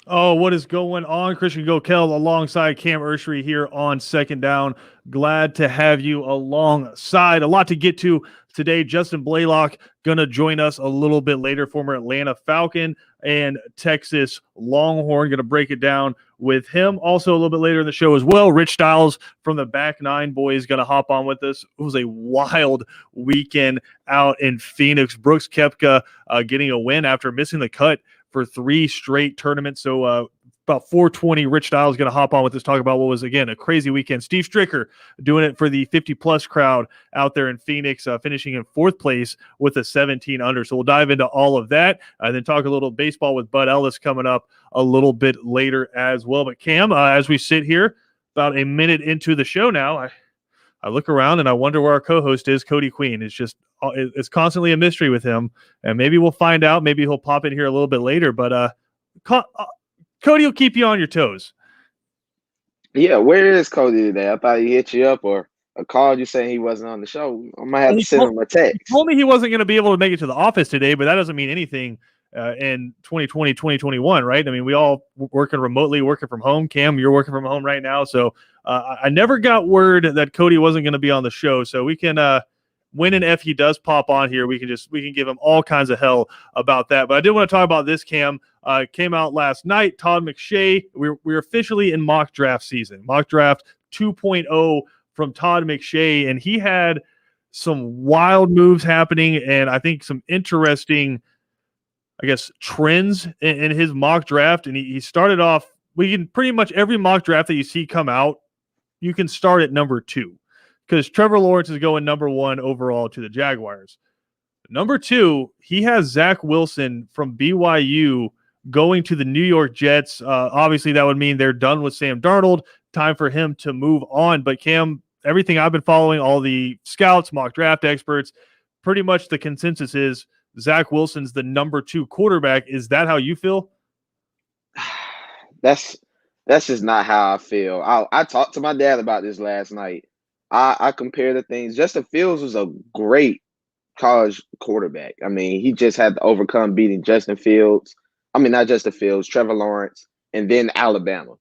Oh, what is going on? Christian Gokel alongside Cam Urshery here on Second Down. Glad to have you alongside. A lot to get to today. Justin Blaylock going to join us a little bit later, former Atlanta Falcon and Texas Longhorn. Going to break it down with him. Also, a little bit later in the show as well, Rich Styles from the Back Nine Boys going to hop on with us. It was a wild weekend out in Phoenix. Brooks Koepka getting a win after missing the cut for 3 straight tournaments. So about 4:20, Rich Styles is going to hop on with us, talk about what was, again, a crazy weekend. Steve Stricker doing it for the 50-plus crowd out there in Phoenix, finishing in 4th place with a 17 under. So we'll dive into all of that and then talk a little baseball with Bud Ellis coming up a little bit later as well. But Cam, as we sit here about a minute into the show now, I look around and I wonder where our co-host is. Cody Queen. It's constantly a mystery with him, and maybe we'll find out. Maybe he'll pop in here a little bit later. But Cody will keep you on your toes. Yeah, where is Cody today? I thought he hit you up or called you saying he wasn't on the show. I might have to send him a text. He told me he wasn't going to be able to make it to the office today, but that doesn't mean anything in 2020, 2021, right? I mean, we all working remotely, working from home. Cam, you're working from home right now. So I never got word that Cody wasn't going to be on the show. So we can when and if he does pop on here, we can give him all kinds of hell about that. But I did want to talk about this, Cam. Came out last night. Todd McShay. We're officially in mock draft season. Mock draft 2.0 from Todd McShay, and he had some wild moves happening, and I think some interesting, I guess, trends in his mock draft. And he started off. We can pretty much every mock draft that you see come out, you can start at number 2. Because Trevor Lawrence is going number 1 overall to the Jaguars. Number 2, he has Zach Wilson from BYU going to the New York Jets. Obviously, that would mean they're done with Sam Darnold. Time for him to move on. But Cam, everything I've been following, all the scouts, mock draft experts, pretty much the consensus is Zach Wilson's the number 2 quarterback. Is that how you feel? That's just not how I feel. I talked to my dad about this last night. I compare the things. Justin Fields was a great college quarterback. I mean, he just had to overcome beating Justin Fields. I mean, not Justin Fields, Trevor Lawrence, and then Alabama.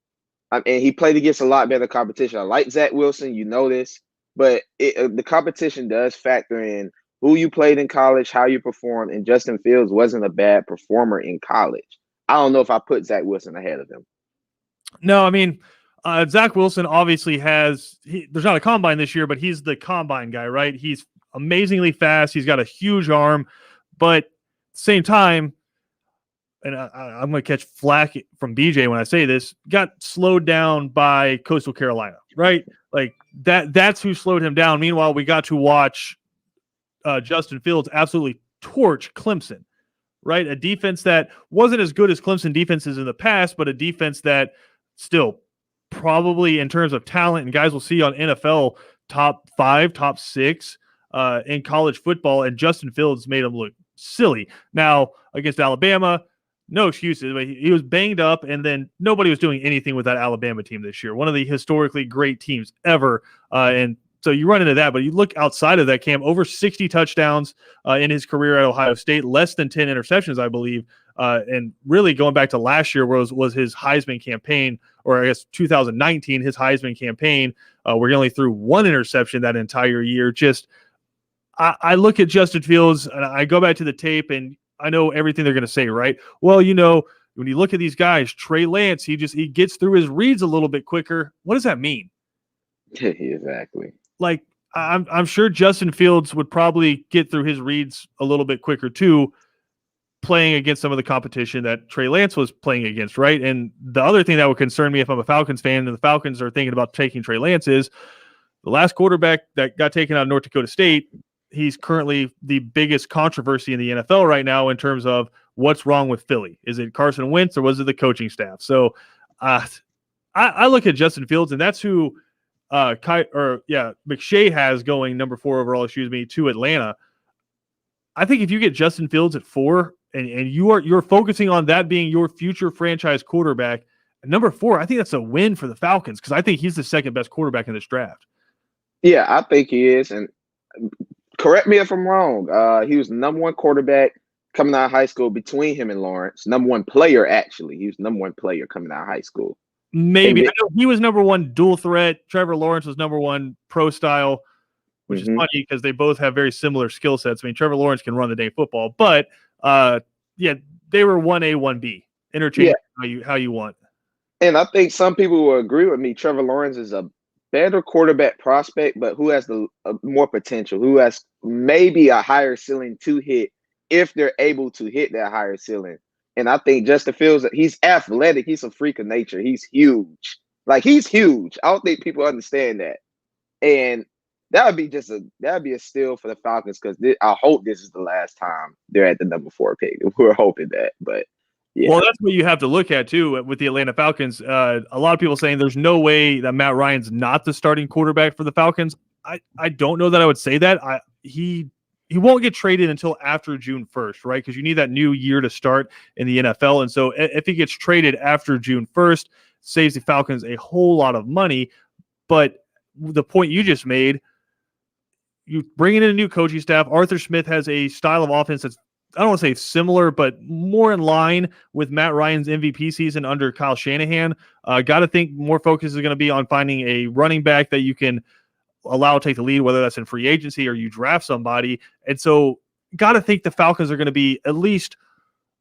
And he played against a lot better competition. I like Zach Wilson, you know this, but the competition does factor in who you played in college, how you performed, and Justin Fields wasn't a bad performer in college. I don't know if I put Zach Wilson ahead of him. No, I mean, Zach Wilson obviously there's not a combine this year, but he's the combine guy, right? He's amazingly fast. He's got a huge arm, but at the same time, and I'm going to catch flack from BJ when I say this, got slowed down by Coastal Carolina, right? Like that's who slowed him down. Meanwhile, we got to watch Justin Fields absolutely torch Clemson, right? A defense that wasn't as good as Clemson defenses in the past, but a defense that still probably in terms of talent, and guys will see on NFL top 5, top 6 in college football, and Justin Fields made him look silly. Now, against Alabama, no excuses, but he was banged up, and then nobody was doing anything with that Alabama team this year. One of the historically great teams ever, and so you run into that, but you look outside of that, Cam, over 60 touchdowns in his career at Ohio State, less than 10 interceptions, I believe. And really going back to last year was his Heisman campaign, or I guess 2019, his Heisman campaign, where he only threw 1 interception that entire year. Just I look at Justin Fields and I go back to the tape, and I know everything they're going to say, right? Well, when you look at these guys, Trey Lance, he gets through his reads a little bit quicker. What does that mean? Exactly. Like, I'm sure Justin Fields would probably get through his reads a little bit quicker too, playing against some of the competition that Trey Lance was playing against, right? And the other thing that would concern me if I'm a Falcons fan and the Falcons are thinking about taking Trey Lance is the last quarterback that got taken out of North Dakota State. He's currently the biggest controversy in the NFL right now in terms of what's wrong with Philly. Is it Carson Wentz or was it the coaching staff? So I look at Justin Fields, and that's who McShay has going number 4 overall, to Atlanta. I think if you get Justin Fields at 4 and you're focusing on that being your future franchise quarterback, at number 4, I think that's a win for the Falcons because I think he's the second best quarterback in this draft. Yeah, I think he is. And correct me if I'm wrong. He was the number 1 quarterback coming out of high school between him and Lawrence. Number one player, actually. He was number one player coming out of high school. Maybe. I know he was number one dual threat. Trevor Lawrence was number one pro style, which is funny because they both have very similar skill sets. I mean, Trevor Lawrence can run the day football, but yeah, they were 1A, 1B. Interchange how you want. And I think some people will agree with me. Trevor Lawrence is a better quarterback prospect, but who has the more potential, who has maybe a higher ceiling to hit if they're able to hit that higher ceiling. And I think Justin Fields, he's athletic. He's a freak of nature. He's huge. Like, he's huge. I don't think people understand that. And that would be a steal for the Falcons, because I hope this is the last time they're at the number 4 pick. We're hoping that, but yeah. Well, that's what you have to look at too with the Atlanta Falcons. A lot of people saying there's no way that Matt Ryan's not the starting quarterback for the Falcons. I don't know that I would say that. He won't get traded until after June 1st, right? Because you need that new year to start in the NFL. And so if he gets traded after June 1st, saves the Falcons a whole lot of money. But the point you just made, you bring in a new coaching staff. Arthur Smith has a style of offense that's, I don't want to say similar, but more in line with Matt Ryan's MVP season under Kyle Shanahan. Got to think more focus is going to be on finding a running back that you can allow to take the lead, whether that's in free agency or you draft somebody. And so got to think the Falcons are going to be at least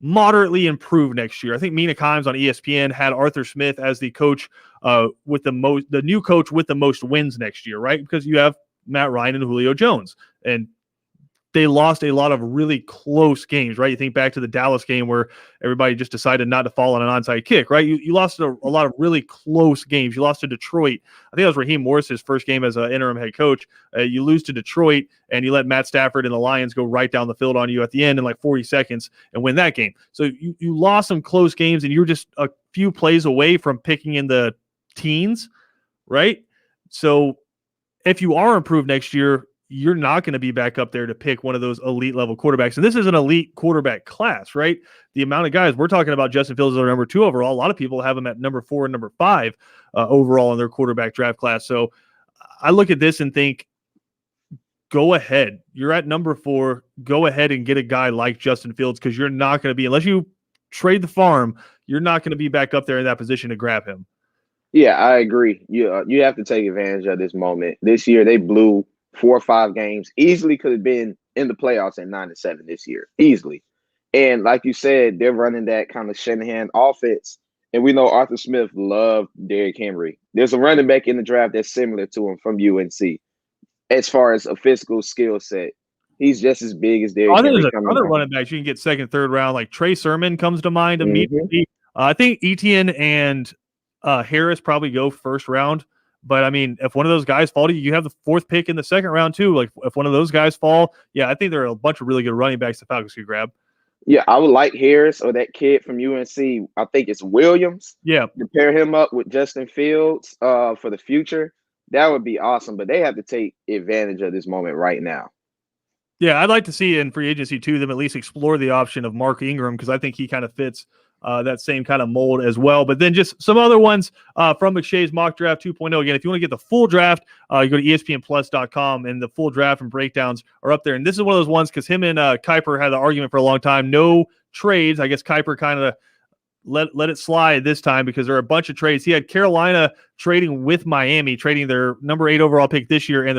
moderately improved next year. I think Mina Kimes on ESPN had Arthur Smith as the coach with the new coach with the most wins next year, right? Because you have Matt Ryan and Julio Jones, and they lost a lot of really close games, right? You think back to the Dallas game where everybody just decided not to fall on an onside kick, right? You lost a lot of really close games. You lost to Detroit. I think that was Raheem Morris's first game as an interim head coach. You lose to Detroit, and you let Matt Stafford and the Lions go right down the field on you at the end in like 40 seconds and win that game. So you lost some close games, and you're just a few plays away from picking in the teens, right? So if you are improved next year, you're not going to be back up there to pick one of those elite level quarterbacks. And this is an elite quarterback class, right? The amount of guys we're talking about, Justin Fields is our number 2 overall. A lot of people have him at number 4 and number 5 overall in their quarterback draft class. So I look at this and think, go ahead. You're at number 4. Go ahead and get a guy like Justin Fields, because you're not going to be, unless you trade the farm, you're not going to be back up there in that position to grab him. Yeah, I agree. You have to take advantage of this moment. This year they blew 4 or 5 games. Easily could have been in the playoffs at 9-7 this year. Easily. And like you said, they're running that kind of Shanahan offense. And we know Arthur Smith loved Derrick Henry. There's a running back in the draft that's similar to him from UNC as far as a physical skill set. He's just as big as Derrick Henry. There's other running backs you can get 2nd, 3rd round, like Trey Sermon comes to mind immediately. I think Etienne and Harris probably go 1st round. But I mean, if one of those guys fall to you, you have the 4th pick in the 2nd round too. Like if one of those guys fall, I think there are a bunch of really good running backs the Falcons could grab. Yeah, I would like Harris or that kid from UNC. I think it's Williams. Yeah. To pair him up with Justin Fields for the future. That would be awesome. But they have to take advantage of this moment right now. Yeah, I'd like to see in free agency too them at least explore the option of Mark Ingram, because I think he kind of fits that same kind of mold as well. But then just some other ones from McShay's Mock Draft 2.0. Again, if you want to get the full draft, you go to ESPNplus.com, and the full draft and breakdowns are up there. And this is one of those ones because him and Kuiper had the argument for a long time. No trades. I guess Kuiper kind of let it slide this time because there are a bunch of trades. He had Carolina trading with Miami, trading their number 8 overall pick this year and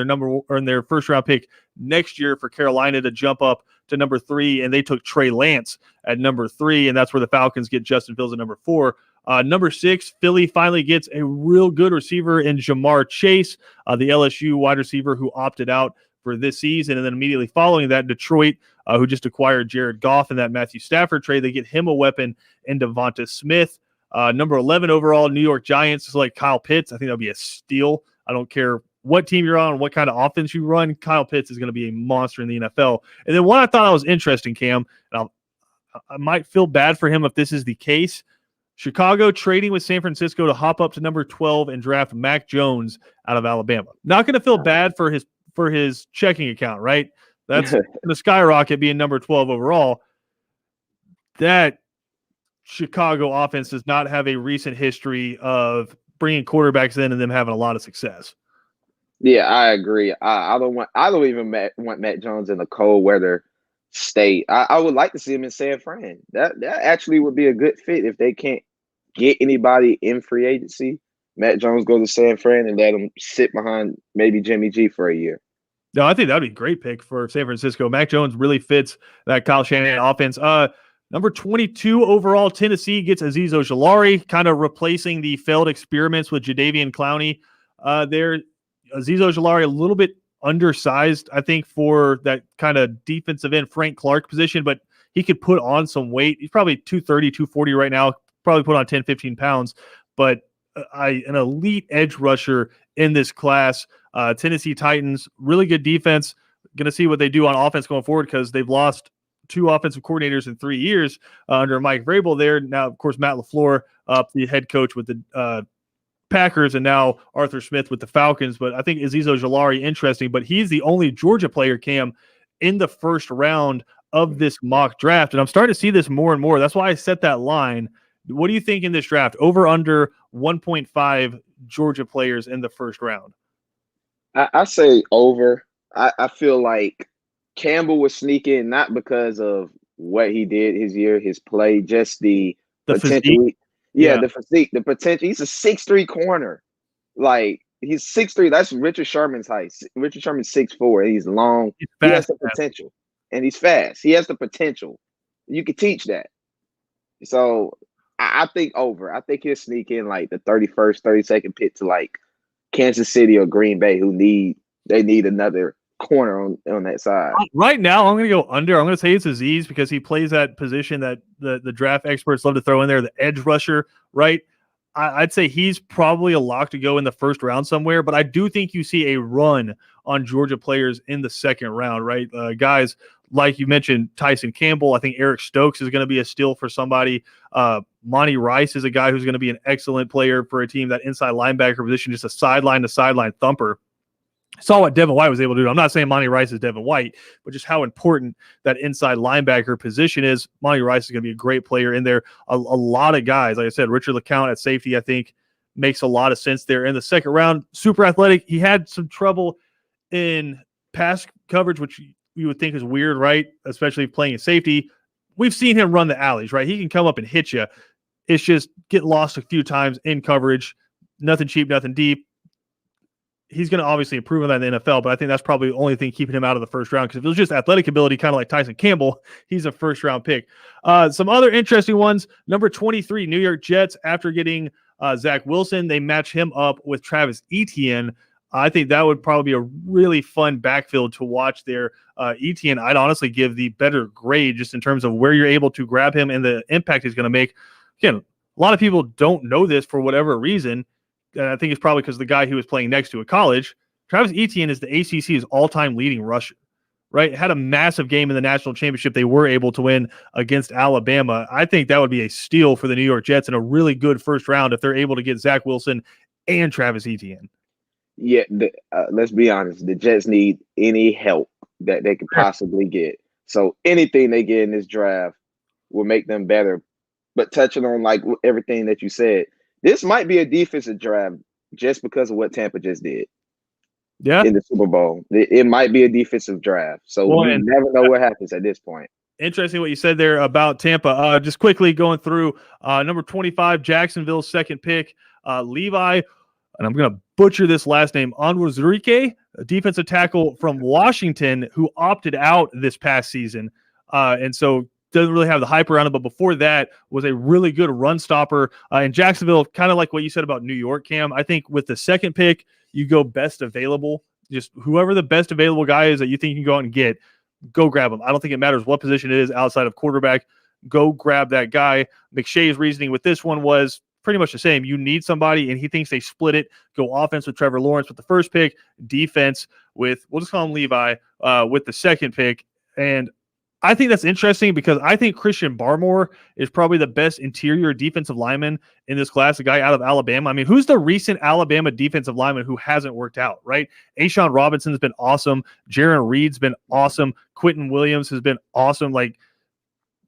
their 1st round pick next year for Carolina to jump up to number 3, and they took Trey Lance at number 3, and that's where the Falcons get Justin Fields at number 4. Number 6, Philly finally gets a real good receiver in Jamar Chase, the LSU wide receiver who opted out for this season. And then immediately following that, Detroit, who just acquired Jared Goff in that Matthew Stafford trade, they get him a weapon in Devonta Smith. Number 11 overall, New York Giants is like Kyle Pitts. I think that'll be a steal. I don't care what team you're on, what kind of offense you run. Kyle Pitts is going to be a monster in the NFL. And then one I thought was interesting, Cam, and I might feel bad for him if this is the case. Chicago trading with San Francisco to hop up to number 12 and draft Mac Jones out of Alabama. Not going to feel bad for his checking account, right? That's going to skyrocket being number 12 overall. That Chicago offense does not have a recent history of bringing quarterbacks in and them having a lot of success. Yeah, I agree. I don't even want Matt Jones in the cold weather State. I would like to see him in San Fran. That actually would be a good fit if they can't get anybody in free agency. Matt Jones go to San Fran and let him sit behind maybe Jimmy G for a year. No, I think that would be a great pick for San Francisco. Mac Jones really fits that Kyle Shanahan offense. Number 22 overall, Tennessee gets Azeez Ojulari, kind of replacing the failed experiments with Jadeveon Clowney. There, Azeez Ojulari a little bit undersized, I think, for that kind of defensive end Frank Clark position, but he could put on some weight. He's probably 230, 240 right now, probably put on 10, 15 pounds, but an elite edge rusher in this class. Tennessee Titans, really good defense. Going to see what they do on offense going forward because they've lost 2 offensive coordinators in 3 years under Mike Vrabel there. Now, of course, Matt LaFleur, the head coach with the Packers, and now Arthur Smith with the Falcons. But I think Azeez Ojulari, interesting, but he's the only Georgia player, Cam, in the first round of this mock draft. And I'm starting to see this more and more. That's why I set that line. What do you think in this draft? Over, under 1.5 Georgia players in the first round? I say over. I feel like Campbell would sneak in not because of what he did his year, his play, just the potential. Physique. Yeah, the physique, the potential. He's a 6'3" corner. Like, he's 6'3". That's Richard Sherman's height. Richard Sherman's 6'4". He's long. He has the potential. And he's fast. He has the potential. You could teach that. So I think over. I think he'll sneak in like the 31st, 32nd pick to like Kansas City or Green Bay, who need another corner on that side. Right now, I'm going to go under. I'm going to say it's Azeez because he plays that position that the draft experts love to throw in there, the edge rusher, right? I'd say he's probably a lock to go in the first round somewhere, but I do think you see a run on Georgia players in the second round, right? Guys like you mentioned, Tyson Campbell. I think Eric Stokes is going to be a steal for somebody. Monty Rice is a guy who's going to be an excellent player for a team, that inside linebacker position, just a sideline-to-sideline thumper. Saw what Devin White was able to do. I'm not saying Monty Rice is Devin White, but just how important that inside linebacker position is. Monty Rice is going to be a great player in there. A lot of guys, like I said, Richard LeCounte at safety, I think makes a lot of sense there in the second round. Super athletic. He had some trouble in pass coverage, which you would think is weird, right? Especially playing in safety. We've seen him run the alleys, right? He can come up and hit you. It's just get lost a few times in coverage. Nothing cheap, nothing deep. He's going to obviously improve on that in the NFL, but I think that's probably the only thing keeping him out of the first round, because if it was just athletic ability, kind of like Tyson Campbell, he's a first-round pick. Some other interesting ones, number 23, New York Jets, after getting Zach Wilson, they match him up with Travis Etienne. I think that would probably be a really fun backfield to watch there. Etienne, I'd honestly give the better grade just in terms of where you're able to grab him and the impact he's going to make. Again, a lot of people don't know this for whatever reason, and I think it's probably because the guy he was playing next to at college, Travis Etienne, is the ACC's all-time leading rusher, right? Had a massive game in the national championship they were able to win against Alabama. I think that would be a steal for the New York Jets and a really good first round if they're able to get Zach Wilson and Travis Etienne. Yeah, let's be honest. The Jets need any help that they could possibly get. So anything they get in this draft will make them better. But touching on like everything that you said, this might be a defensive draft just because of what Tampa just did. Yeah, in the Super Bowl, it might be a defensive draft. So we never know what happens at this point. Interesting what you said there about Tampa. Just quickly going through number 25, Jacksonville's second pick, Levi, and I'm going to butcher this last name, Onwuzurike, a defensive tackle from Washington who opted out this past season. And so doesn't really have the hype around it, but before that was a really good run stopper. In Jacksonville, kind of like what you said about New York, Cam, I think with the second pick, you go best available. Just whoever the best available guy is that you think you can go out and get, go grab him. I don't think it matters what position it is outside of quarterback. Go grab that guy. McShay's reasoning with this one was pretty much the same. You need somebody, and he thinks they split it. Go offense with Trevor Lawrence with the first pick, defense with, we'll just call him Levi, with the second pick. And I think that's interesting because I think Christian Barmore is probably the best interior defensive lineman in this class, a guy out of Alabama. I mean, who's the recent Alabama defensive lineman who hasn't worked out, right? A'Shawn Robinson's been awesome. Jaron Reed's been awesome. Quentin Williams has been awesome. Like,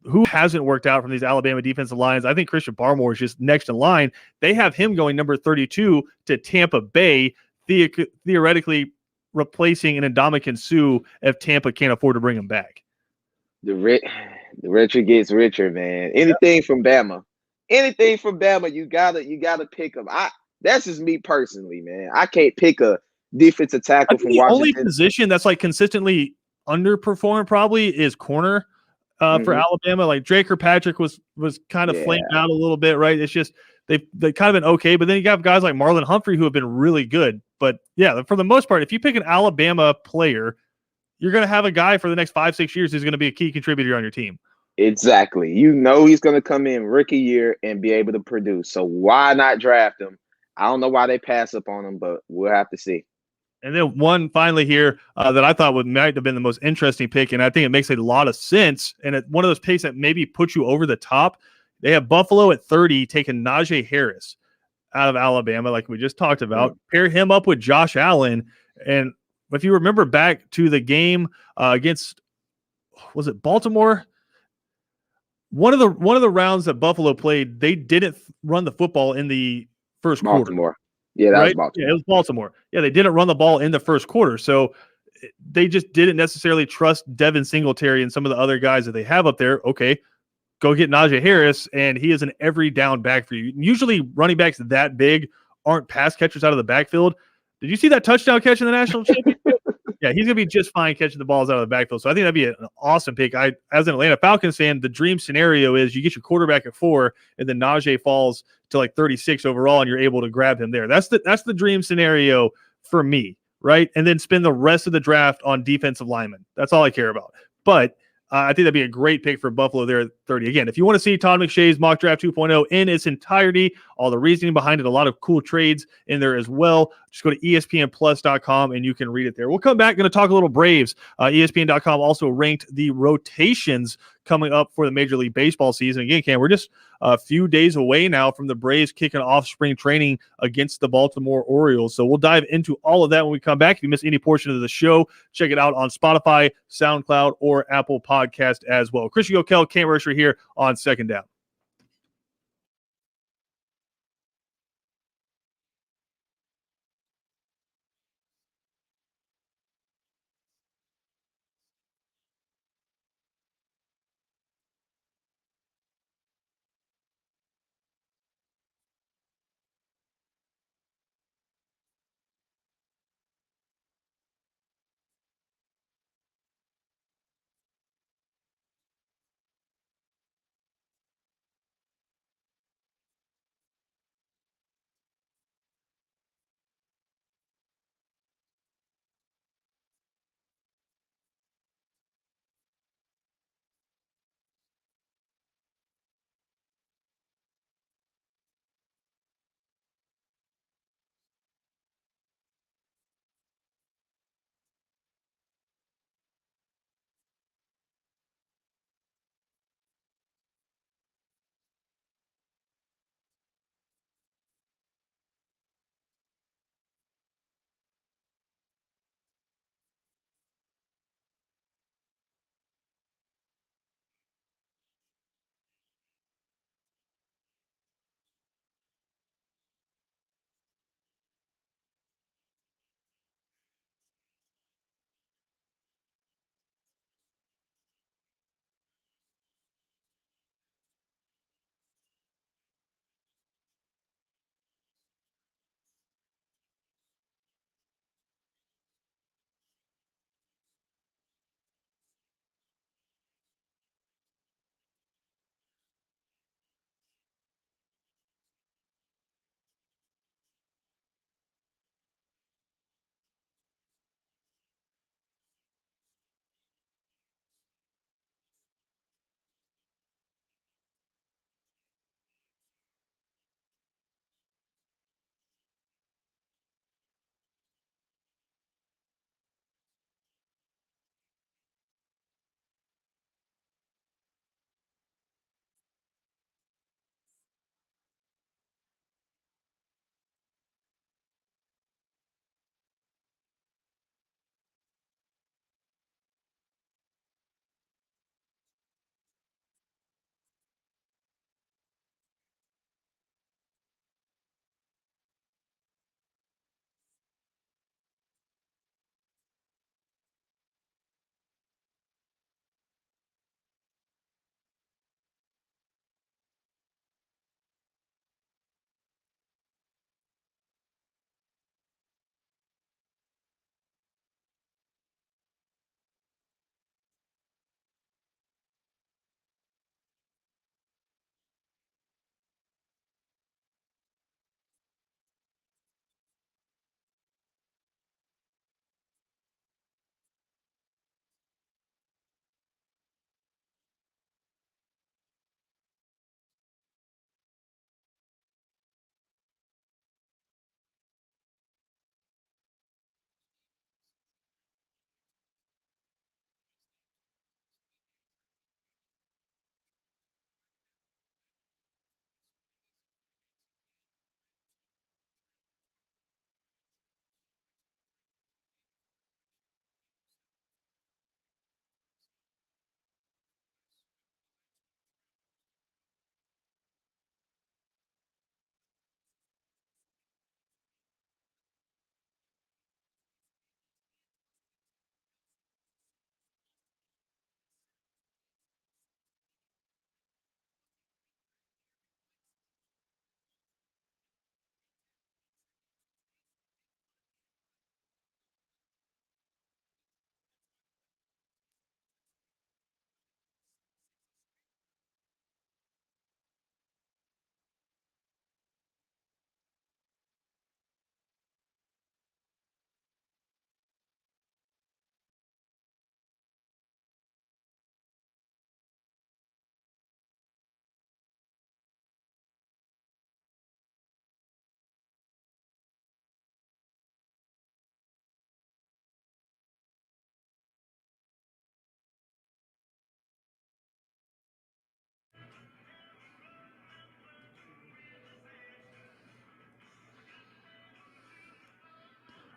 who hasn't worked out from these Alabama defensive lines? I think Christian Barmore is just next in line. They have him going number 32 to Tampa Bay, theoretically replacing an Ndamukong Suh if Tampa can't afford to bring him back. The rich, the richer gets richer, man. Anything from Bama, you gotta pick them. That's just me personally, man. I can't pick a defensive I tackle think from the only Washington. position that's like consistently underperformed probably is corner for Hmm. Alabama. Like Drake or Patrick was kind of flamed Yeah, out a little bit, right? It's just they kind of been okay, but then you got guys like Marlon Humphrey who have been really good. But yeah, for the most part, if you pick an Alabama player, you're going to have a guy for the next 5-6 years who's going to be a key contributor on your team. exactly. You know he's gonna come in rookie year and be able to produce. So why not draft him? I don't know why they pass up on him, but we'll have to see. And then one finally here that I thought might have been the most interesting pick, and I think it makes a lot of sense. And one of those picks that maybe puts you over the top. They have Buffalo at 30 taking Najee Harris out of Alabama, like we just talked about. Pair him up with Josh Allen, and if you remember back to the game against, was it Baltimore? One of the rounds that Buffalo played, they didn't run the football in the first quarter. Baltimore. Yeah, that was Right? Yeah, it Baltimore. was Baltimore. Yeah, they didn't run the ball in the first quarter. So they just didn't necessarily trust Devin Singletary and some of the other guys that they have up there. Okay, go get Najee Harris, and he is an every down back for you. Usually running backs that big aren't pass catchers out of the backfield. Did you see that touchdown catch in the national championship? Yeah, he's gonna be just fine catching the balls out of the backfield. So I think that'd be an awesome pick. As an Atlanta Falcons fan, the dream scenario is you get your quarterback at 4, and then Najee falls to like 36 overall, and you're able to grab him there. That's the dream scenario for me, right? And then spend the rest of the draft on defensive linemen. That's all I care about. But I think that'd be a great pick for Buffalo there at 30. Again, if you want to see Todd McShay's mock draft 2.0 in its entirety, all the reasoning behind it, a lot of cool trades in there as well, just go to espnplus.com and you can read it there. We'll come back, going to talk a little Braves. ESPN.com also ranked the rotations coming up for the Major League Baseball season. Again, Cam, we're just a few days away now from the Braves kicking off spring training against the Baltimore Orioles. So we'll dive into all of that when we come back. If you miss any portion of the show, check it out on Spotify, SoundCloud, or Apple Podcast as well. Christian Gokel, Cam Mercer here on Second Down.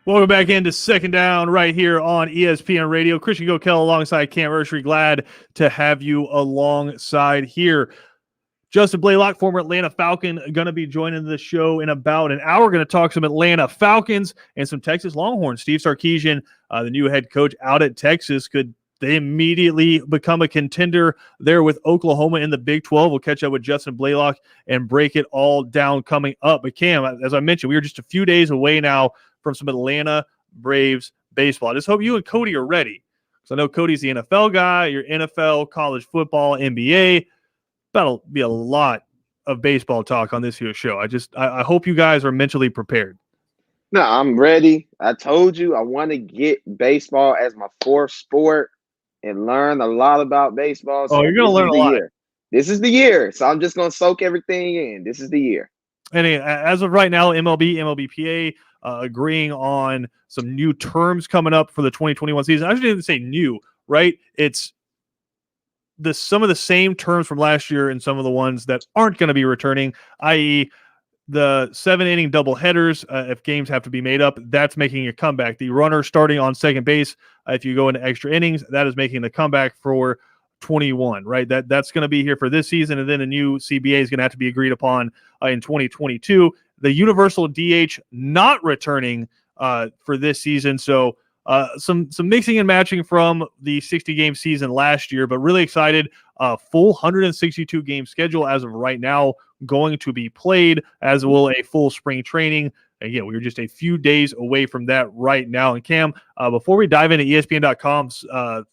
Welcome back into Second Down right here on ESPN Radio. Christian Gokel alongside Cam Ursery. Glad to have you alongside here. Justin Blaylock, former Atlanta Falcon, going to be joining the show in about an hour. We're going to talk some Atlanta Falcons and some Texas Longhorns. Steve Sarkisian, the new head coach out at Texas, could they immediately become a contender there with Oklahoma in the Big 12? We'll catch up with Justin Blaylock and break it all down coming up. But Cam, as I mentioned, we are just a few days away now from some Atlanta Braves baseball. I just hope you and Cody are ready. So I know Cody's the NFL guy, you're NFL, college football, NBA. That'll be a lot of baseball talk on this here show. I hope you guys are mentally prepared. No, I'm ready. I told you I want to get baseball as my fourth sport and learn a lot about baseball. So you're going to learn a lot. This is the year. So I'm just going to soak everything in. This is the year. And as of right now, MLBPA agreeing on some new terms coming up for the 2021 season. I shouldn't even say new, right? It's some of the same terms from last year and some of the ones that aren't going to be returning, i.e., the 7-inning doubleheaders, if games have to be made up, that's making a comeback. The runner starting on second base, if you go into extra innings, that is making the comeback for 21, right? That's going to be here for this season, and then a new CBA is going to have to be agreed upon in 2022. The universal DH not returning for this season, so some mixing and matching from the 60-game season last year, but really excited. Full 162-game schedule as of right now going to be played, as will a full spring training. Again, we're just a few days away from that right now. And Cam, before we dive into ESPN.com's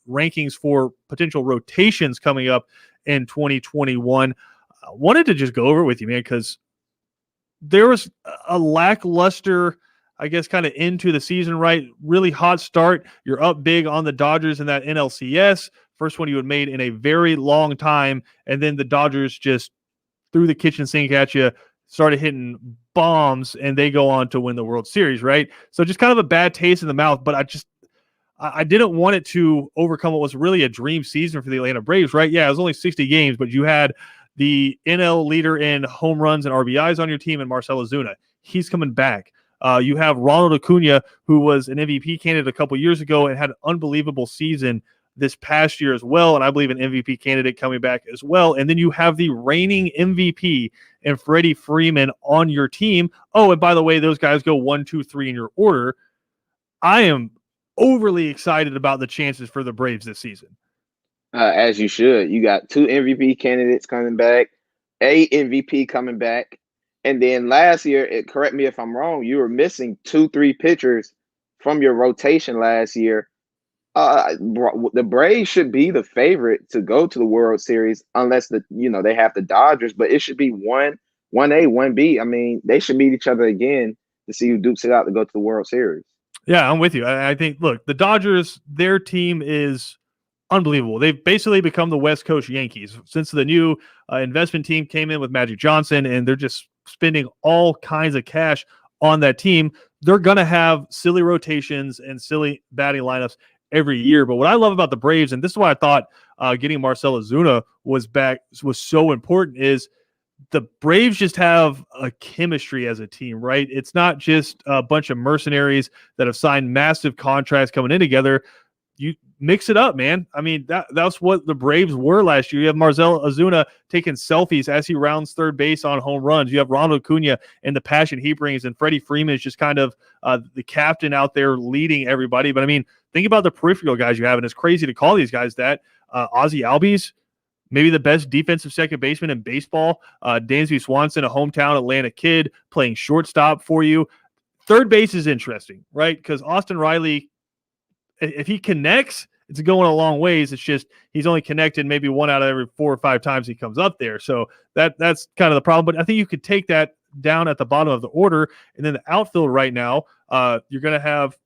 rankings for potential rotations coming up in 2021, I wanted to just go over with you, man, because there was a lackluster, I guess, kind of into the season, right? Really hot start. You're up big on the Dodgers in that NLCS. First one you had made in a very long time. And then the Dodgers just threw the kitchen sink at you, started hitting bombs, and they go on to win the World Series, right? So just kind of a bad taste in the mouth, but I didn't want it to overcome what was really a dream season for the Atlanta Braves, right? Yeah, it was only 60 games, but you had the NL leader in home runs and RBIs on your team, and Marcell Ozuna. He's coming back. You have Ronald Acuna, who was an MVP candidate a couple years ago and had an unbelievable season this past year as well, and I believe an MVP candidate coming back as well. And then you have the reigning MVP and Freddie Freeman on your team. Oh, and by the way, those guys go 1, 2, 3 in your order. I am overly excited about the chances for the Braves this season. As you should. You got 2 MVP candidates coming back, a MVP coming back, and then last year, correct me if I'm wrong, you were missing 2, 3 pitchers from your rotation last year. The Braves should be the favorite to go to the World Series unless they have the Dodgers, but it should be 1A, 1B. I mean, they should meet each other again to see who dukes it out to go to the World Series. Yeah, I'm with you. I think, look, the Dodgers, their team is unbelievable. They've basically become the West Coast Yankees since the new investment team came in with Magic Johnson, and they're just spending all kinds of cash on that team. They're going to have silly rotations and silly batting lineups every year. But what I love about the Braves, and this is why I thought getting Marcell Ozuna was so important, is the Braves just have a chemistry as a team, right? It's not just a bunch of mercenaries that have signed massive contracts coming in together. You mix it up, man. I mean, that's what the Braves were last year. You have Marcell Ozuna taking selfies as he rounds third base on home runs. You have Ronald Acuna and the passion he brings, and Freddie Freeman is just kind of the captain out there leading everybody. But I mean, think about the peripheral guys you have, and it's crazy to call these guys that. Ozzie Albies, maybe the best defensive second baseman in baseball. Dansby Swanson, a hometown Atlanta kid, playing shortstop for you. Third base is interesting, right? Because Austin Riley, if he connects, it's going a long ways. It's just he's only connected maybe 1 out of every 4 or 5 times he comes up there. So that's kind of the problem. But I think you could take that down at the bottom of the order. And then the outfield right now, you're going to have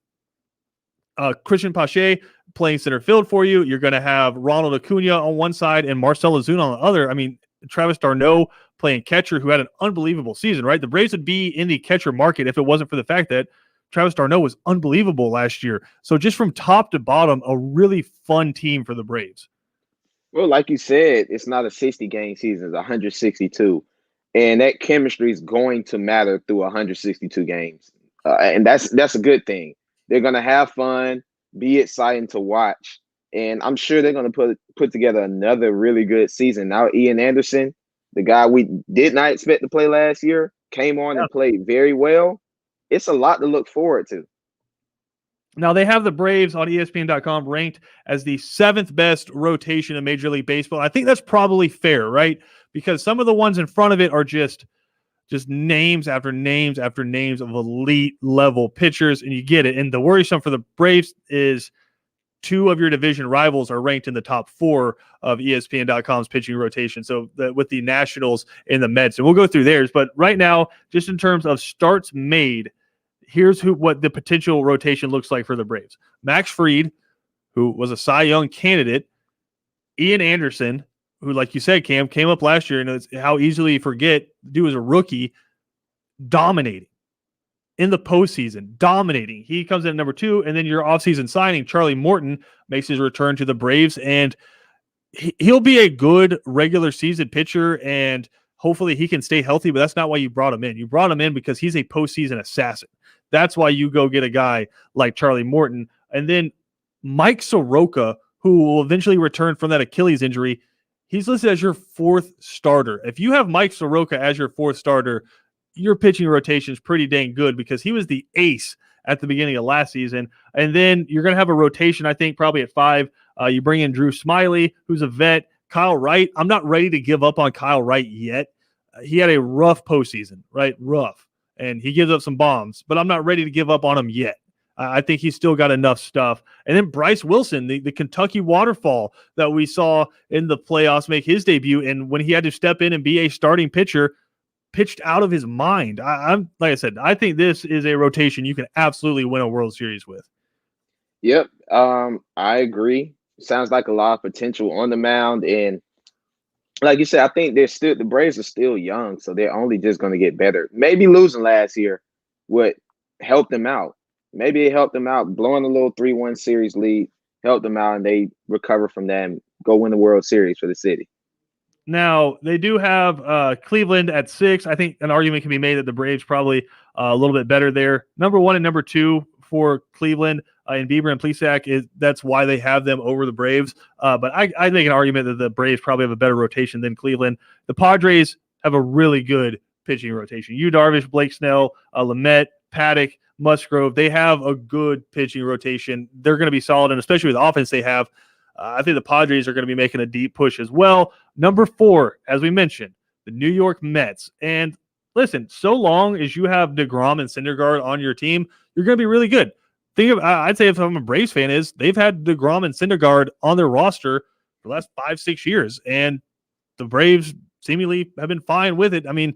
Christian Pache playing center field for you. You're going to have Ronald Acuna on one side and Marcell Ozuna on the other. I mean, Travis d'Arnaud playing catcher, who had an unbelievable season, right? The Braves would be in the catcher market if it wasn't for the fact that Travis d'Arnaud was unbelievable last year. So just from top to bottom, a really fun team for the Braves. Well, like you said, it's not a 60-game season, it's 162. And that chemistry is going to matter through 162 games. and that's a good thing. They're gonna have fun, be exciting to watch, and I'm sure they're gonna put together another really good season. Now, Ian Anderson, the guy we did not expect to play last year, came on and played very well. It's a lot to look forward to. Now, they have the Braves on ESPN.com ranked as the 7th best rotation in Major League Baseball. I think that's probably fair, right? Because some of the ones in front of it are just names after names after names of elite level pitchers, and you get it. And the worrisome for the Braves is 2 of your division rivals are ranked in the top 4 of ESPN.com's pitching rotation. So with the Nationals and the Mets, and we'll go through theirs. But right now, just in terms of starts made, here's what the potential rotation looks like for the Braves. Max Fried, who was a Cy Young candidate, Ian Anderson, who, like you said, Cam, came up last year, and it's how easily you forget, the dude was a rookie, dominating in the postseason, dominating. He comes in at number 2, and then your offseason signing, Charlie Morton, makes his return to the Braves, and he'll be a good regular season pitcher, and hopefully he can stay healthy, but that's not why you brought him in. You brought him in because he's a postseason assassin. That's why you go get a guy like Charlie Morton. And then Mike Soroka, who will eventually return from that Achilles injury, he's listed as your 4th starter. If you have Mike Soroka as your 4th starter, your pitching rotation is pretty dang good because he was the ace at the beginning of last season. And then you're going to have a rotation, I think, probably at 5. You bring in Drew Smyly, who's a vet. Kyle Wright, I'm not ready to give up on Kyle Wright yet. He had a rough postseason, right? Rough. And he gives up some bombs, but I'm not ready to give up on him yet. I think he's still got enough stuff. And then Bryce Wilson, the Kentucky waterfall that we saw in the playoffs, make his debut. And when he had to step in and be a starting pitcher, pitched out of his mind. I'm like I said, I think this is a rotation you can absolutely win a World Series with. Yep. I agree. Sounds like a lot of potential on the mound. And like you said, I think the Braves are still young, so they're only just going to get better. Maybe losing last year would help them out. Maybe it helped them out, blowing a little 3-1 series lead, helped them out, and they recover from that and go win the World Series for the city. Now, they do have Cleveland at 6. I think an argument can be made that the Braves probably a little bit better there. Number 1 and number 2 for Cleveland and Bieber and Plesac, that's why they have them over the Braves. But I make an argument that the Braves probably have a better rotation than Cleveland. The Padres have a really good pitching rotation. Yu Darvish, Blake Snell, Lamet, Paddock, Musgrove. They have a good pitching rotation. They're going to be solid, and especially with the offense they have, I think the Padres are going to be making a deep push as well. Number 4, as we mentioned, the New York Mets. And listen, so long as you have DeGrom and Syndergaard on your team, you're going to be really good. I'd say if I'm a Braves fan, is they've had DeGrom and Syndergaard on their roster for the last 5-6 years, and the Braves seemingly have been fine with it. I mean,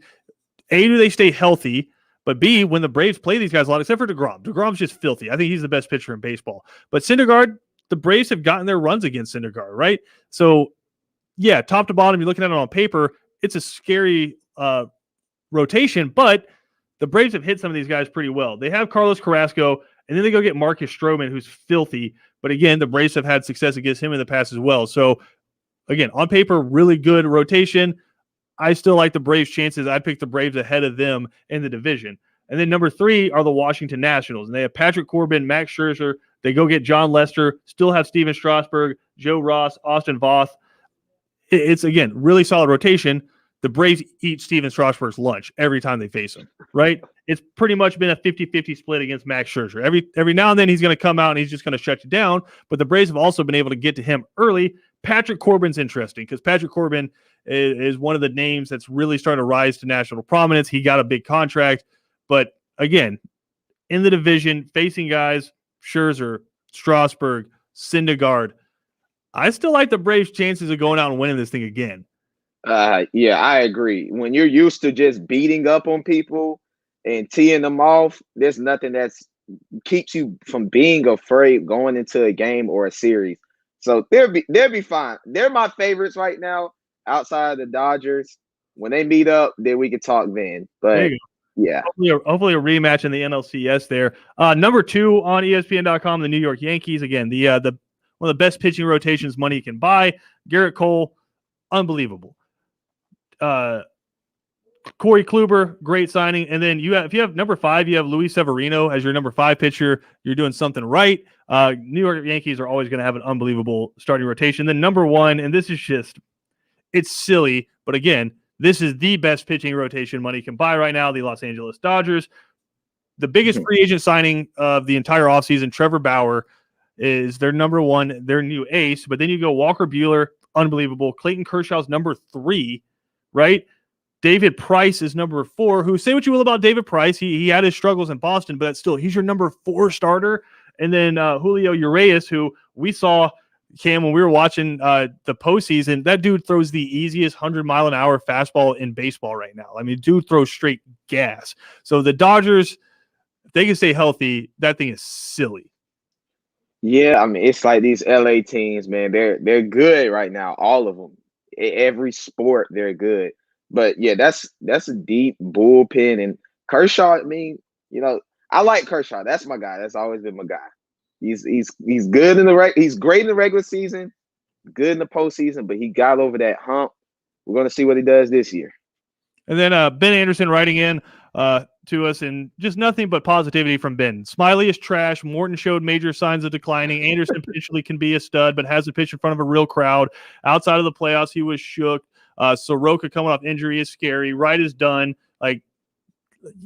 A, do they stay healthy? But B, when the Braves play these guys a lot, except for DeGrom. DeGrom's just filthy. I think he's the best pitcher in baseball. But Syndergaard, the Braves have gotten their runs against Syndergaard, right? So, yeah, top to bottom, you're looking at it on paper, it's a scary rotation, but the Braves have hit some of these guys pretty well. They have Carlos Carrasco, and then they go get Marcus Stroman, who's filthy. But again, the Braves have had success against him in the past as well. So, again, on paper, really good rotation. I still like the Braves' chances. I picked the Braves ahead of them in the division. And then number 3 are the Washington Nationals. And they have Patrick Corbin, Max Scherzer. They go get John Lester, still have Steven Strasburg, Joe Ross, Austin Voth. It's, again, really solid rotation. The Braves eat Steven Strasburg's lunch every time they face him, right? It's pretty much been a 50-50 split against Max Scherzer. Every now and then he's going to come out and he's just going to shut you down, but the Braves have also been able to get to him early. Patrick Corbin's interesting because Patrick Corbin is one of the names that's really starting to rise to national prominence. He got a big contract, but again, in the division, facing guys, Scherzer, Strasburg, Syndergaard, I still like the Braves' chances of going out and winning this thing again. Yeah, I agree. When you're used to just beating up on people and teeing them off, there's nothing that's keeps you from being afraid going into a game or a series. So they'll be fine. They're my favorites right now outside of the Dodgers. When they meet up, then we can talk then. But yeah. Hopefully a rematch in the NLCS there. Number 2 on ESPN.com, the New York Yankees. Again, the one of the best pitching rotations money can buy. Garrett Cole, unbelievable. Corey Kluber, great signing. And then if you have number 5, you have Luis Severino as your number 5 pitcher. You're doing something right. New York Yankees are always going to have an unbelievable starting rotation. Then number 1, and this is just, it's silly, but again, this is the best pitching rotation money can buy right now. The Los Angeles Dodgers, the biggest free agent signing of the entire offseason, Trevor Bauer, is their number 1, their new ace. But then you go Walker Buehler, unbelievable. Clayton Kershaw's number 3, right? David Price is number 4, who, say what you will about David Price. He had his struggles in Boston, but still, he's your number 4 starter. And then Julio Urias, who we saw, Cam, when we were watching the postseason, that dude throws the easiest 100-mile-an-hour fastball in baseball right now. I mean, dude throws straight gas. So the Dodgers, if they can stay healthy, that thing is silly. Yeah, I mean, it's like these LA teams, man. They're good right now, all of them. Every sport, they're good. But yeah, that's a deep bullpen. And Kershaw, I mean, I like Kershaw. That's my guy. That's always been my guy. He's good in he's great in the regular season, good in the postseason, but he got over that hump. We're gonna see what he does this year. And then Ben Anderson writing in to us, and just nothing but positivity from Ben. Smiley is trash. Morton showed major signs of declining. Anderson potentially can be a stud, but hasn't pitched in front of a real crowd. Outside of the playoffs, he was shook. Soroka coming off injury is scary. Wright is done. Like,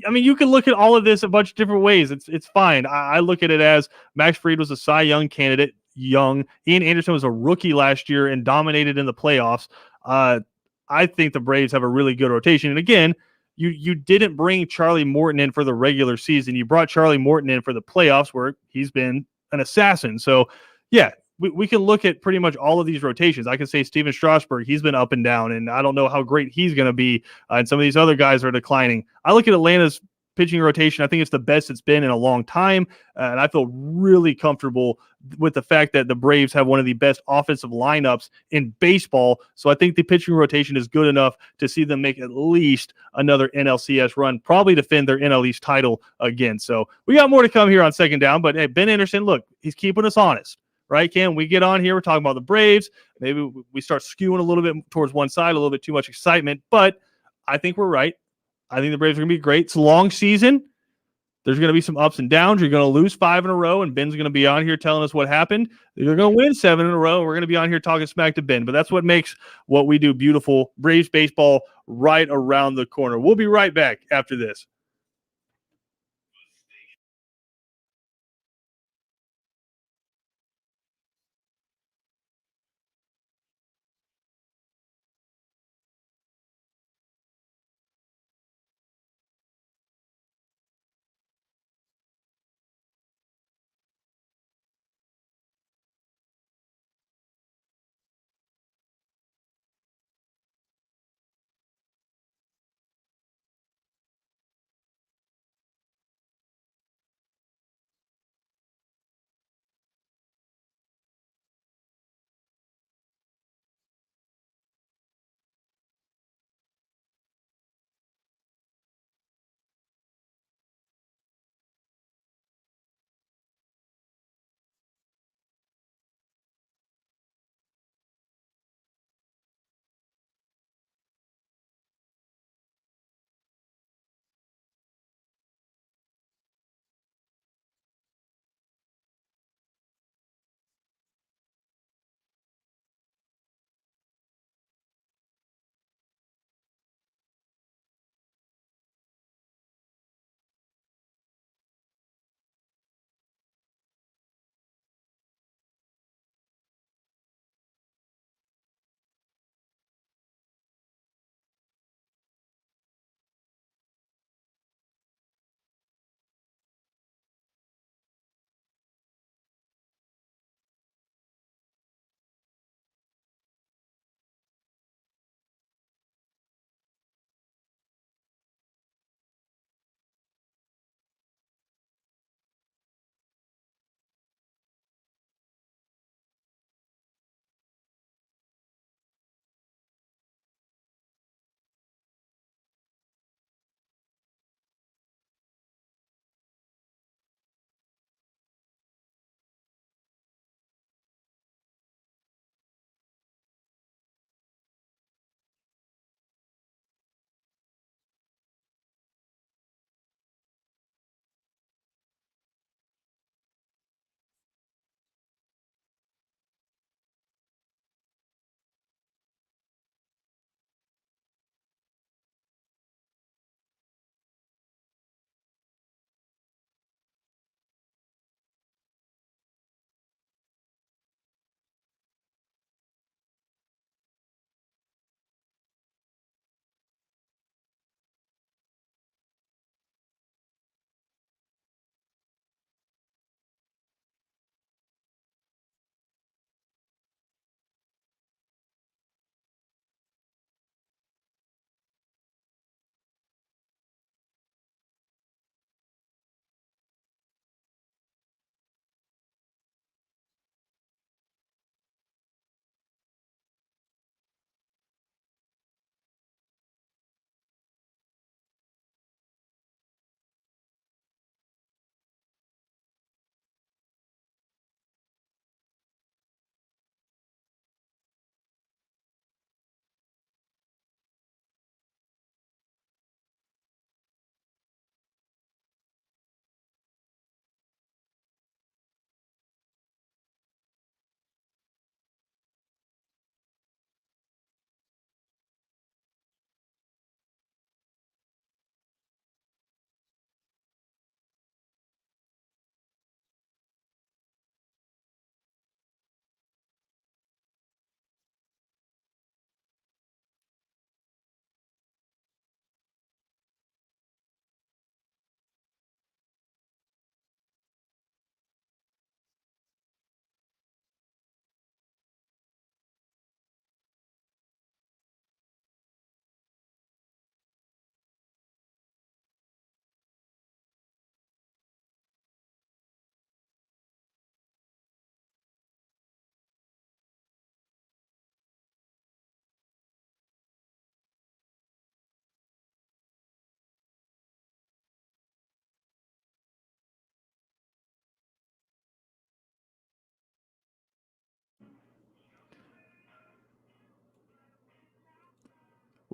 I mean, you can look at all of this a bunch of different ways. It's fine. I look at it as Max Fried was a Cy Young candidate, young. Ian Anderson was a rookie last year and dominated in the playoffs. I think the Braves have a really good rotation. And again, you didn't bring Charlie Morton in for the regular season. You brought Charlie Morton in for the playoffs, where he's been an assassin. So, yeah, we can look at pretty much all of these rotations. I can say Steven Strasburg, he's been up and down, and I don't know how great he's going to be. And some of these other guys are declining. I look at Atlanta's pitching rotation. I think it's the best it's been in a long time. And I feel really comfortable with the fact that the Braves have one of the best offensive lineups in baseball. So I think the pitching rotation is good enough to see them make at least another NLCS run, probably defend their NL East title again. So we got more to come here on Second Down. But hey, Ben Anderson, look, he's keeping us honest. Right, Cam? We get on here, we're talking about the Braves. Maybe we start skewing a little bit towards one side, a little bit too much excitement. But I think we're right. I think the Braves are going to be great. It's a long season. There's going to be some ups and downs. You're going to lose 5 in a row, and Ben's going to be on here telling us what happened. You're going to win 7 in a row. We're going to be on here talking smack to Ben. But that's what makes what we do beautiful. Braves baseball right around the corner. We'll be right back after this.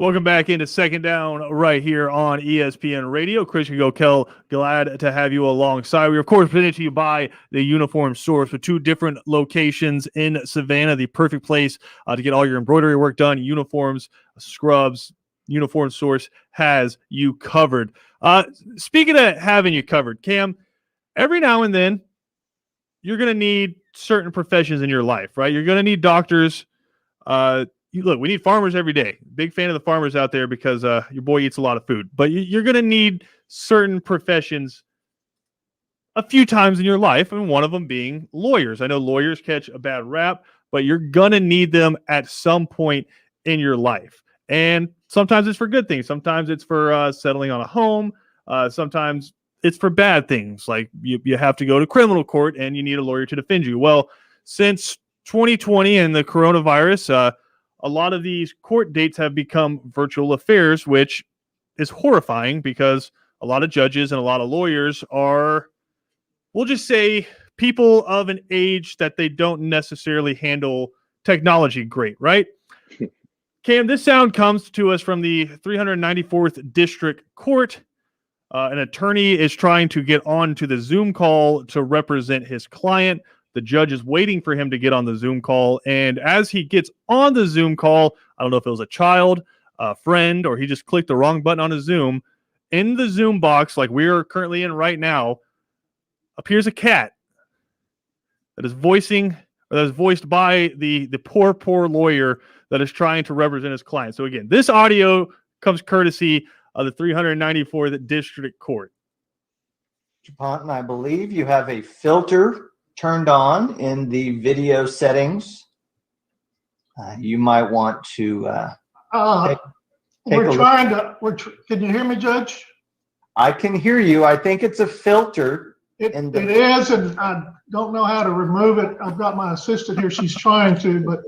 Welcome back into Second Down right here on ESPN Radio. Christian Gokel, glad to have you alongside. We, of course, presented to you by the Uniform Source with 2 different locations in Savannah, the perfect place to get all your embroidery work done, uniforms, scrubs. Uniform Source has you covered. Speaking of having you covered, Cam, every now and then you're going to need certain professions in your life, right? You're going to need doctors. Look, we need farmers every day. Big fan of the farmers out there because your boy eats a lot of food. But you're going to need certain professions a few times in your life, and one of them being lawyers. I know lawyers catch a bad rap, but you're going to need them at some point in your life. And sometimes it's for good things. Sometimes it's for settling on a home. Sometimes it's for bad things, like you have to go to criminal court and you need a lawyer to defend you. Well, since 2020 and the coronavirus, a lot of these court dates have become virtual affairs, which is horrifying because a lot of judges and a lot of lawyers are, we'll just say, people of an age that they don't necessarily handle technology great, right? Cam, this sound comes to us from the 394th District Court. An attorney is trying to get on to the Zoom call to represent his client. The judge is waiting for him to get on the Zoom call. And as he gets on the Zoom call, I don't know if it was a child, a friend, or he just clicked the wrong button on his Zoom. In the Zoom box, like we are currently in right now, appears a cat that is voiced by the poor lawyer that is trying to represent his client. So again, this audio comes courtesy of the 394th District Court. Ponton, I believe you have a filter turned on in the video settings. You might want to take we're trying to. Can you hear me, Judge? I can hear you. I think it's a filter. It is, and I don't know how to remove it. I've got my assistant here. She's trying to, but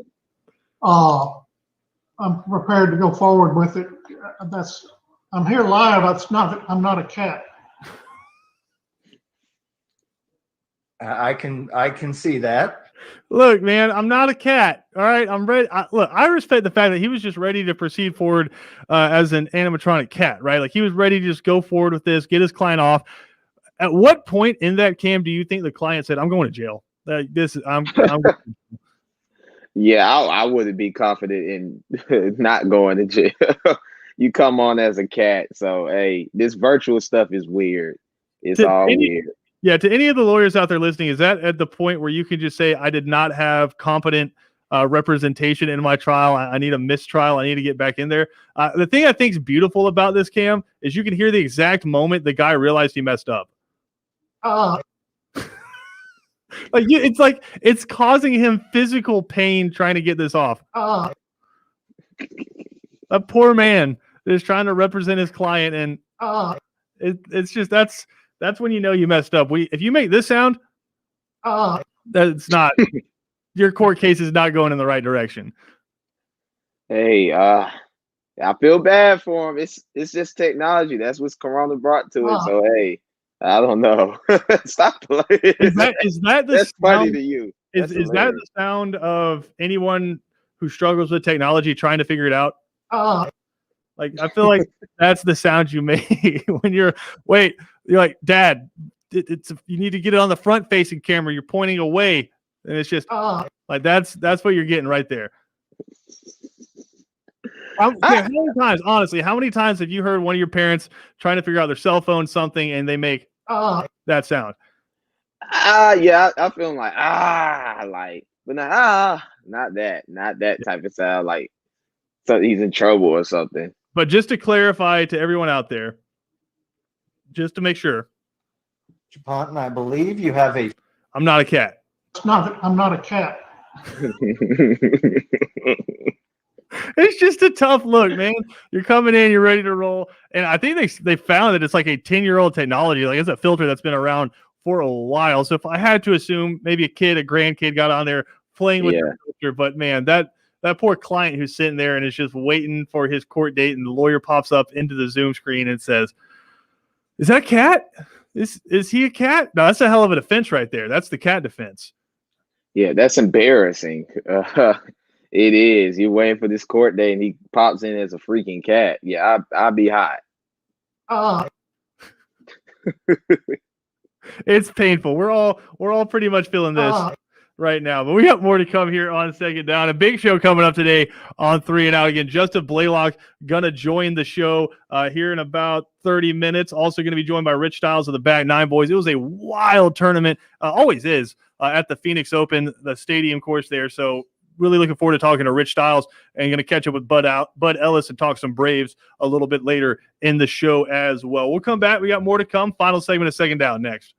I'm prepared to go forward with it. I'm here live. I'm not a cat. I can see that. Look, man, I'm not a cat. All right, I'm ready. I respect the fact that he was just ready to proceed forward as an animatronic cat, right? Like he was ready to just go forward with this, get his client off. At what point in that, Cam, do you think the client said, "I'm going to jail"? I'm Yeah, I wouldn't be confident in not going to jail. You come on as a cat, so hey, this virtual stuff is weird. It's all weird. Yeah, to any of the lawyers out there listening, is that at the point where you can just say, I did not have competent representation in my trial. I need a mistrial. I need to get back in there. The thing I think is beautiful about this, Cam, is you can hear the exact moment the guy realized he messed up. It's causing him physical pain trying to get this off. A poor man is trying to represent his client, and it's just that's when you know you messed up. If you make this sound, that's not your court case is not going in the right direction. Hey, I feel bad for him. It's just technology. That's what Corona brought to it. So hey, I don't know. Stop playing. Is that the that's sound, funny to you? Is that the sound of anyone who struggles with technology trying to figure it out? Like I feel like that's the sound you make when you're like, Dad, you need to get it on the front facing camera. You're pointing away, and it's just like that's what you're getting right there. How many times, honestly, how many times have you heard one of your parents trying to figure out their cell phone something and they make that sound? Yeah, I feel like but not that type of sound, like so he's in trouble or something. But just to clarify to everyone out there, just to make sure, Ponton, I believe you have a. I'm not a cat. I'm not a cat. It's just a tough look, man. You're coming in, you're ready to roll, and I think they found that it's like a 10-year-old technology. Like it's a filter that's been around for a while. So if I had to assume, maybe a grandkid got on there playing with the filter, but man, that poor client who's sitting there and is just waiting for his court date, and the lawyer pops up into the Zoom screen and says, "Is that a cat? Is he a cat?" No, that's a hell of a defense right there. That's the cat defense. Yeah, that's embarrassing. It is. You're waiting for this court day, and he pops in as a freaking cat. Yeah, I'll be hot. Uh, It's painful. We're all pretty much feeling this right now, but we got more to come here on Second Down. A big show coming up today on 3 and Out. Again, Justin Blaylock gonna join the show here in about 30 minutes. Also gonna be joined by Rich Styles of the Back Nine Boys. It was a wild tournament, always is at the Phoenix Open, the stadium course there. So really looking forward to talking to Rich Styles and going to catch up with Bud Ellis and talk some Braves a little bit later in the show as well. We'll come back. We got more to come. Final segment of Second Down next.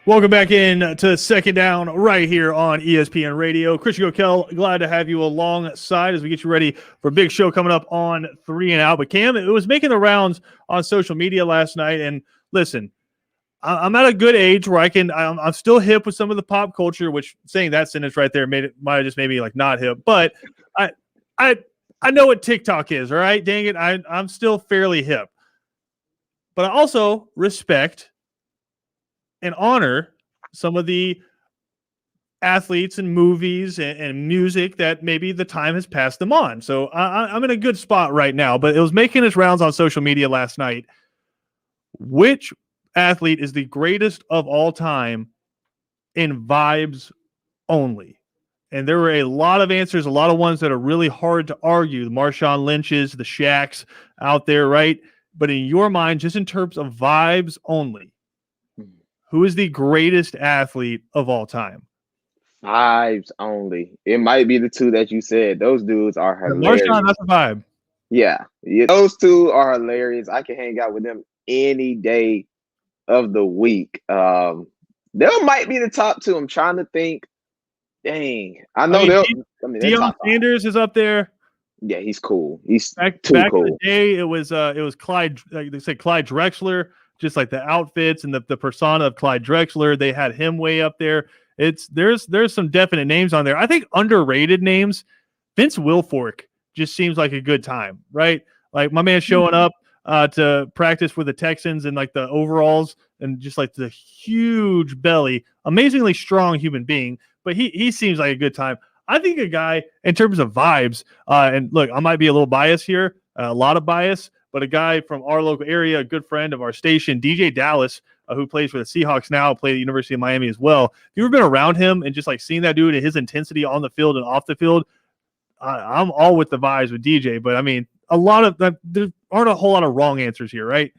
Welcome back in to Second Down right here on ESPN Radio. Christian Gokel, glad to have you alongside as we get you ready for a big show coming up on 3 and Out. But Cam, it was making the rounds on social media last night. And listen, I'm at a good age where I'm still hip with some of the pop culture, which saying that sentence right there might have just made me like not hip. But I know what TikTok is, all right? Dang it, I'm still fairly hip. But I also respect and honor some of the athletes and movies and music that maybe the time has passed them on. So I'm in a good spot right now, but it was making its rounds on social media last night. Which athlete is the greatest of all time in vibes only? And there were a lot of answers, a lot of ones that are really hard to argue. The Marshawn Lynch's, the Shaqs out there, right? But in your mind, just in terms of vibes only, who is the greatest athlete of all time? Vibes only. It might be the two that you said. Those dudes are hilarious. Marshawn, that's a vibe. Yeah, those two are hilarious. I can hang out with them any day of the week. They might be the top two. I'm trying to think. Dang, I know they're Deion top five. Sanders is up there. Yeah, he's cool. He's Back too in cool. the day, it was Clyde. Like they said, Clyde Drexler. Just like the outfits and the persona of Clyde Drexler, they had him way up there. There's some definite names on there. I think underrated names. Vince Wilfork just seems like a good time, right? Like my man showing up to practice with the Texans in like the overalls and just like the huge belly, amazingly strong human being. But he seems like a good time. I think a guy in terms of vibes, and look, I might be a little biased here, a lot of bias. But a guy from our local area, a good friend of our station, DJ Dallas, who plays for the Seahawks now, played at the University of Miami as well. If you've ever been around him and just like seeing that dude and his intensity on the field and off the field, I'm all with the vibes with DJ. But I mean, there aren't a whole lot of wrong answers here, right?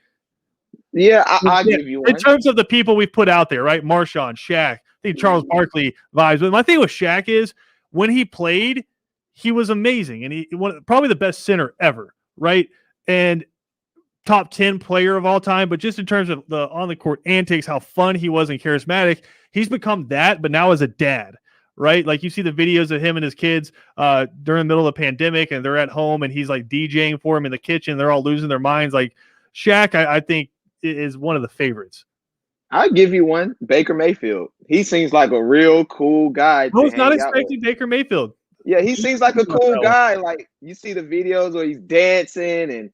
Yeah, I'll give you one. In terms of the people we've put out there, right? Marshawn, Shaq, I think Charles Barkley vibes. But my thing with Shaq is when he played, he was amazing. And he probably the best center ever, right? And top 10 player of all time, but just in terms of the on the court antics, how fun he was and charismatic, he's become that, but now as a dad, right? Like you see the videos of him and his kids during the middle of the pandemic and they're at home and he's like DJing for him in the kitchen. They're all losing their minds. Like Shaq, I think is one of the favorites. I'll give you one. Baker Mayfield. He seems like a real cool guy. I was not expecting Baker Mayfield. Yeah, he seems like a cool guy. Like you see the videos where he's dancing and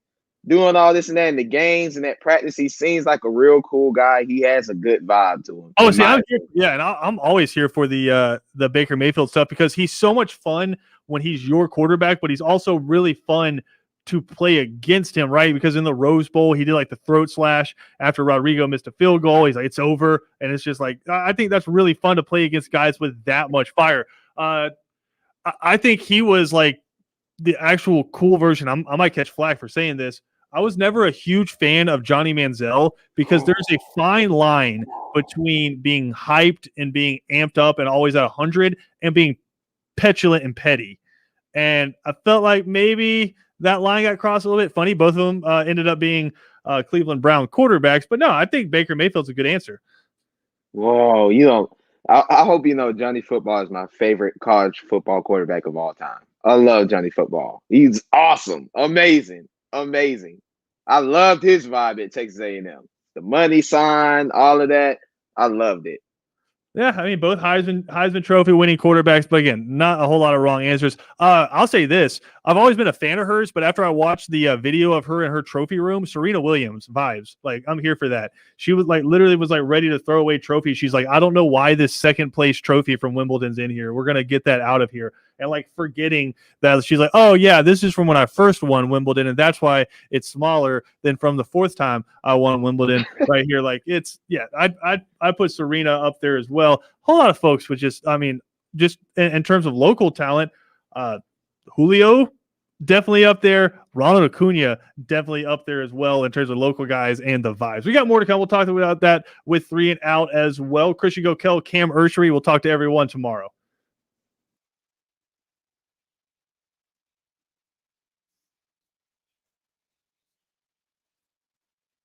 doing all this and that in the games and at practice. He seems like a real cool guy. He has a good vibe to him. Oh, see, I'm always here for the Baker Mayfield stuff because he's so much fun when he's your quarterback, but he's also really fun to play against him, right? Because in the Rose Bowl, he did like the throat slash after Rodrigo missed a field goal. He's like, it's over. And it's just like, I think that's really fun to play against guys with that much fire. I think he was like the actual cool version. I might catch flack for saying this. I was never a huge fan of Johnny Manziel because there's a fine line between being hyped and being amped up and always at 100 and being petulant and petty. And I felt like maybe that line got crossed a little bit. Funny, both of them ended up being Cleveland Brown quarterbacks. But no, I think Baker Mayfield's a good answer. Whoa, I hope you know Johnny Football is my favorite college football quarterback of all time. I love Johnny Football. He's awesome, amazing. I loved his vibe at Texas A&M. The money sign, all of that. I loved it. Yeah, I mean, both Heisman Trophy winning quarterbacks, but again, not a whole lot of wrong answers. I'll say this. I've always been a fan of hers, but after I watched the video of her in her trophy room, Serena Williams vibes. Like, I'm here for that. She was like, literally was like ready to throw away trophies. She's like, I don't know why this second place trophy from Wimbledon's in here. We're going to get that out of here. And like forgetting that she's like, oh yeah, this is from when I first won Wimbledon. And that's why it's smaller than from the fourth time I won Wimbledon right here. Like it's, yeah, I put Serena up there as well. A whole lot of folks would just in terms of local talent, Julio, definitely up there. Ronald Acuna, definitely up there as well in terms of local guys and the vibes. We got more to come. We'll talk about that with 3 and Out as well. Christian Gokel, Cam Ursery. We'll talk to everyone tomorrow.